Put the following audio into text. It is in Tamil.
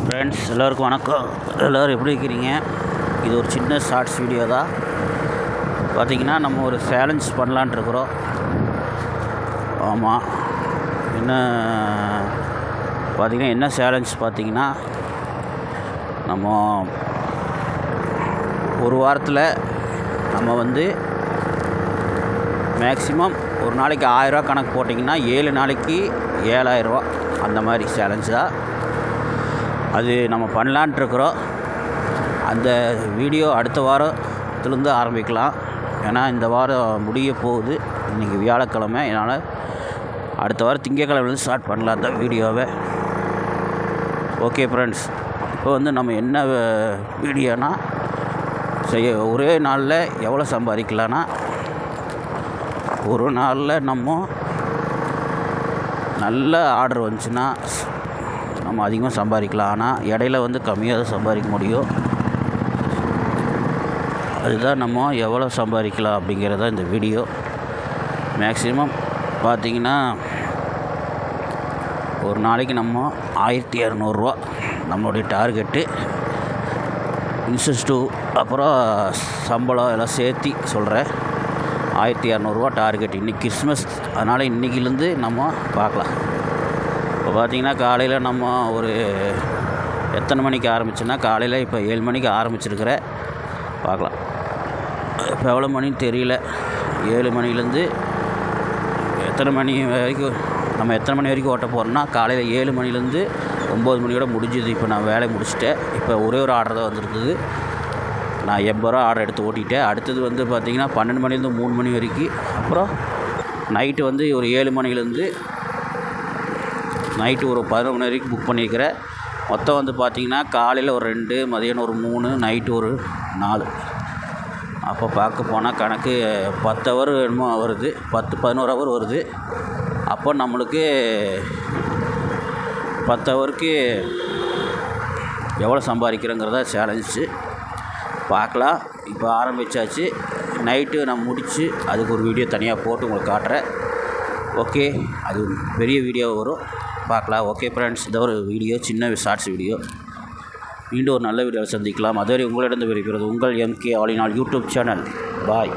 ஃப்ரெண்ட்ஸ் எல்லோருக்கும் வணக்கம். எல்லோரும் எப்படி இருக்கிறீங்க? இது ஒரு சின்ன ஷார்ட்ஸ் வீடியோ தான். பார்த்திங்கன்னா நம்ம ஒரு சேலஞ்ச் பண்ணலான் இருக்கிறோம். ஆமாம், என்ன பார்த்திங்கன்னா என்ன சேலஞ்ச் பார்த்திங்கன்னா, நம்ம ஒரு வாரத்தில் நம்ம மேக்ஸிமம் ஒரு நாளைக்கு 1000 கணக்கு போட்டிங்கன்னா 7 நாளைக்கு 7000 அந்த மாதிரி சேலஞ்ச் தான். அது நம்ம பண்ணலான்ட்ருக்குறோம். அந்த வீடியோ அடுத்த வாரத்துலேருந்து ஆரம்பிக்கலாம். ஏன்னா இந்த வாரம் முடிய போகுது. இன்றைக்கி வியாழக்கிழமை. அதனால் அடுத்த வாரம் திங்கக்கிழமைலேருந்து ஸ்டார்ட் பண்ணலாம் அந்த வீடியோவை. ஓகே ஃப்ரெண்ட்ஸ், இப்போ நம்ம என்ன வீடியோனா ஒரே நாளில் எவ்வளோ சம்பாதிக்கலான்னா, ஒரு நாளில் நம்ம நல்ல ஆர்டர் வந்துச்சுன்னா நம்ம அதிகமாக சம்பாதிக்கலாம். ஆனால் இடையில கம்மியாக தான் சம்பாதிக்க முடியும். அதுதான் நம்ம எவ்வளோ சம்பாதிக்கலாம் அப்படிங்கிறத இந்த வீடியோ. மேக்ஸிமம் பார்த்திங்கன்னா ஒரு நாளைக்கு நம்ம 1200 நம்மளுடைய டார்கெட்டு. இன்செஸ்டிவ் அப்புறம் சம்பளம் எல்லாம் சேர்த்து சொல்கிறேன். 1200 டார்கெட். இன்றைக்கி கிறிஸ்மஸ், அதனால் இன்றைக்கிலேருந்து நம்ம பார்க்கலாம். இப்போ பார்த்திங்கன்னா காலையில் நம்ம ஒரு எத்தனை மணிக்கு ஆரம்பிச்சோன்னா, காலையில் இப்போ 7 மணிக்கு ஆரம்பிச்சிருக்கிறேன். பார்க்கலாம் இப்போ எவ்வளோ மணின்னு தெரியல. 7 மணிலேருந்து எத்தனை மணி வரைக்கும் எத்தனை மணி வரைக்கும் ஓட்ட போகிறோன்னா, காலையில் 7 மணிலேருந்து 9 மணியோட முடிஞ்சுது. இப்போ நான் வேலையை முடிச்சிட்டேன். இப்போ ஒரே ஒரு ஆர்டர் தான் வந்துருக்குது. நான் 80 ரூபா ஆர்டர் எடுத்து ஓட்டிட்டேன். அடுத்தது பார்த்திங்கன்னா 12 மணிலேருந்து 3 மணி வரைக்கும். அப்புறம் நைட்டு ஒரு 7 மணிலேருந்து நைட்டு ஒரு 11 மணி வரைக்கும் புக் பண்ணியிருக்கிறேன். மொத்தம் பார்த்திங்கன்னா காலையில் ஒரு 2, மதியானம் ஒரு 3, நைட்டு ஒரு 4. அப்போ பார்க்க போனால் கணக்கு 10 ஹவர் என்னமோ வருது, 10-11 ஹவர் வருது. அப்போ நம்மளுக்கு 10 ஹவருக்கு எவ்வளோ சம்பாதிக்கிறோங்கிறதா சேலஞ்சு. பார்க்கலாம். இப்போ ஆரம்பித்தாச்சு. நைட்டு நான் முடித்து அதுக்கு ஒரு வீடியோ தனியாக போட்டு உங்களுக்கு காட்டுறேன். ஓகே, அது பெரிய வீடியோ வரும், பார்க்கலாம். ஓகே ஃப்ரெண்ட்ஸ், இதை ஒரு வீடியோ, சின்ன ஷார்ட்ஸ் வீடியோ. மீண்டும் ஒரு நல்ல வீடியோவில் சந்திக்கலாம். அதுவரை உங்களிடம் விடைபெறுவது உங்கள் MK all in all YouTube channel. Bye.